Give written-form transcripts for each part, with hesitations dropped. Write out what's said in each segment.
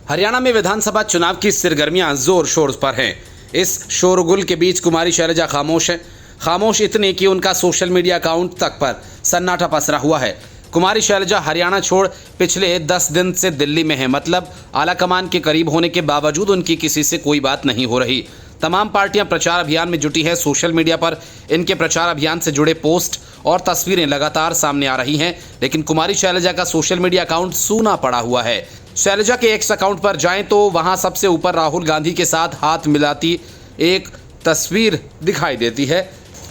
हरियाणा में विधानसभा चुनाव की सरगर्मियां जोर शोर पर हैं। इस शोरगुल के बीच कुमारी शैलजा खामोश हैं। खामोश इतने कि उनका सोशल मीडिया अकाउंट तक पर सन्नाटा पसरा हुआ है। कुमारी शैलजा हरियाणा छोड़ पिछले 10 दिन से दिल्ली में है। मतलब आलाकमान के करीब होने के बावजूद उनकी किसी से कोई बात नहीं हो रही। तमाम पार्टियां प्रचार अभियान में जुटी है। सोशल मीडिया पर इनके प्रचार अभियान से जुड़े पोस्ट और तस्वीरें लगातार सामने आ रही हैं, लेकिन कुमारी शैलजा का सोशल मीडिया अकाउंट सूना पड़ा हुआ है। शैलजा के एक्स अकाउंट पर जाएं तो वहां सबसे ऊपर राहुल गांधी के साथ हाथ मिलाती एक तस्वीर दिखाई देती है।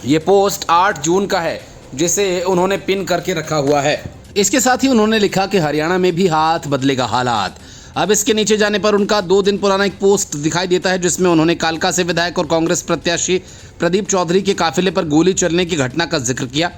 ये पोस्ट 8 जून का है, जिसे उन्होंने पिन करके रखा हुआ है। इसके साथ ही उन्होंने लिखा कि हरियाणा में भी हाथ बदलेगा हालात। अब इसके नीचे जाने पर उनका 2 दिन पुराना एक पोस्ट दिखाई देता है, जिसमें उन्होंने कालका से विधायक और कांग्रेस प्रत्याशी प्रदीप चौधरी के काफिले पर गोली चलने की घटना का जिक्र किया।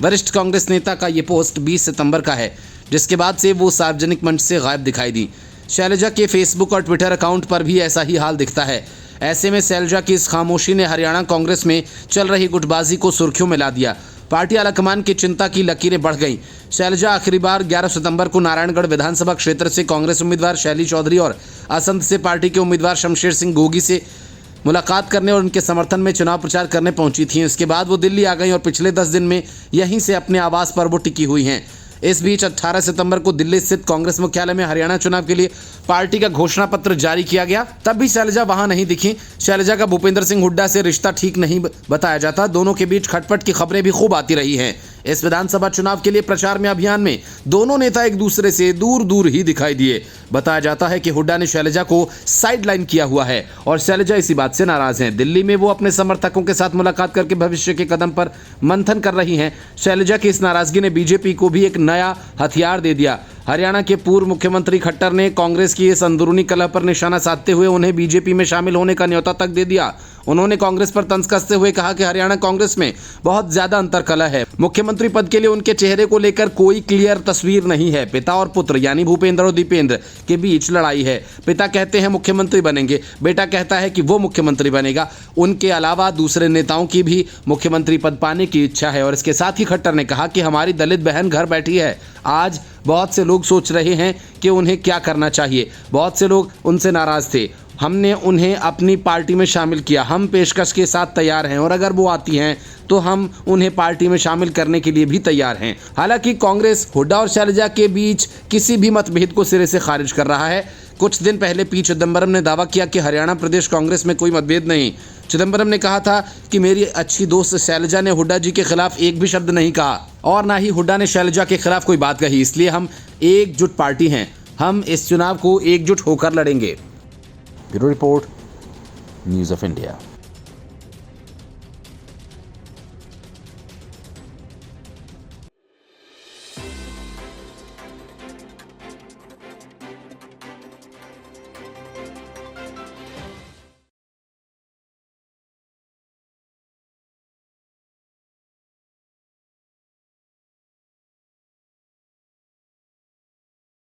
वरिष्ठ कांग्रेस नेता का ये पोस्ट 20 सितंबर का है, जिसके बाद से वो सार्वजनिक मंच से गायब दिखाई दी। शैलजा के फेसबुक और ट्विटर अकाउंट पर भी ऐसा ही हाल दिखता है। ऐसे में शैलजा की इस खामोशी ने हरियाणा कांग्रेस में चल रही गुटबाजी को सुर्खियों में ला दिया। पार्टी आलाकमान की चिंता की लकीरें बढ़ गईं। शैलजा आखिरी बार 11 सितंबर को नारायणगढ़ विधानसभा क्षेत्र से कांग्रेस उम्मीदवार शैली चौधरी और असंध से पार्टी के उम्मीदवार शमशेर सिंह गोगी से मुलाकात करने और उनके समर्थन में चुनाव प्रचार करने पहुंची थीं। इसके बाद वो दिल्ली आ गई और पिछले 10 दिन में यहीं से अपने आवास पर वो टिकी हुई हैं। इस बीच 18 सितंबर को दिल्ली स्थित कांग्रेस मुख्यालय में हरियाणा चुनाव के लिए पार्टी का घोषणा पत्र जारी किया गया। तब भी शैलजा वहां नहीं दिखी। शैलजा का भूपेंद्र सिंह हुड्डा से रिश्ता ठीक नहीं बताया जाता। दोनों के बीच खटपट की खबरें भी खूब आती रही हैं। इस विधानसभा चुनाव के लिए प्रचार में अभियान में दोनों नेता एक दूसरे से दूर दूर ही दिखाई दिए। बताया जाता है कि हुड्डा ने शैलजा को साइडलाइन किया हुआ है और शैलजा इसी बात से नाराज हैं। दिल्ली में वो अपने समर्थकों के साथ मुलाकात करके भविष्य के कदम पर मंथन कर रही हैं। शैलजा की इस नाराजगी ने बीजेपी को भी एक नया हथियार दे दिया। हरियाणा के पूर्व मुख्यमंत्री खट्टर ने कांग्रेस की इस अंदरूनी कलह पर निशाना साधते हुए उन्हें बीजेपी में शामिल होने का न्योता तक दे दिया। उन्होंने कांग्रेस पर तंज कसते हुए कहा कि हरियाणा कांग्रेस में बहुत ज्यादा अंतर कलह है। मुख्यमंत्री पद के लिए उनके चेहरे को लेकर कोई क्लियर तस्वीर नहीं है। पिता और पुत्र यानी भूपेंद्र और दीपेंद्र के बीच लड़ाई है। पिता कहते हैं मुख्यमंत्री बनेंगे, बेटा कहता है कि वो मुख्यमंत्री बनेगा। उनके अलावा दूसरे नेताओं की भी मुख्यमंत्री पद पाने की इच्छा है। और इसके साथ ही खट्टर ने कहा कि हमारी दलित बहन घर बैठी है। आज बहुत से लोग सोच रहे हैं कि उन्हें क्या करना चाहिए। बहुत से लोग उनसे नाराज थे। हमने उन्हें अपनी पार्टी में शामिल किया। हम पेशकश के साथ तैयार हैं और अगर वो आती हैं तो हम उन्हें पार्टी में शामिल करने के लिए भी तैयार हैं। हालांकि कांग्रेस हुड्डा और शैलजा के बीच किसी भी मतभेद को सिरे से खारिज कर रहा है। कुछ दिन पहले पी चिदंबरम ने दावा किया कि हरियाणा प्रदेश कांग्रेस में कोई मतभेद नहीं। चिदंबरम ने कहा था कि मेरी अच्छी दोस्त शैलजा ने हुड्डा जी के खिलाफ एक भी शब्द नहीं कहा और ना ही हुड्डा ने शैलजा के खिलाफ कोई बात कही। इसलिए हम एकजुट पार्टी हैं। हम इस चुनाव को एकजुट होकर लड़ेंगे। Bureau report, news of India.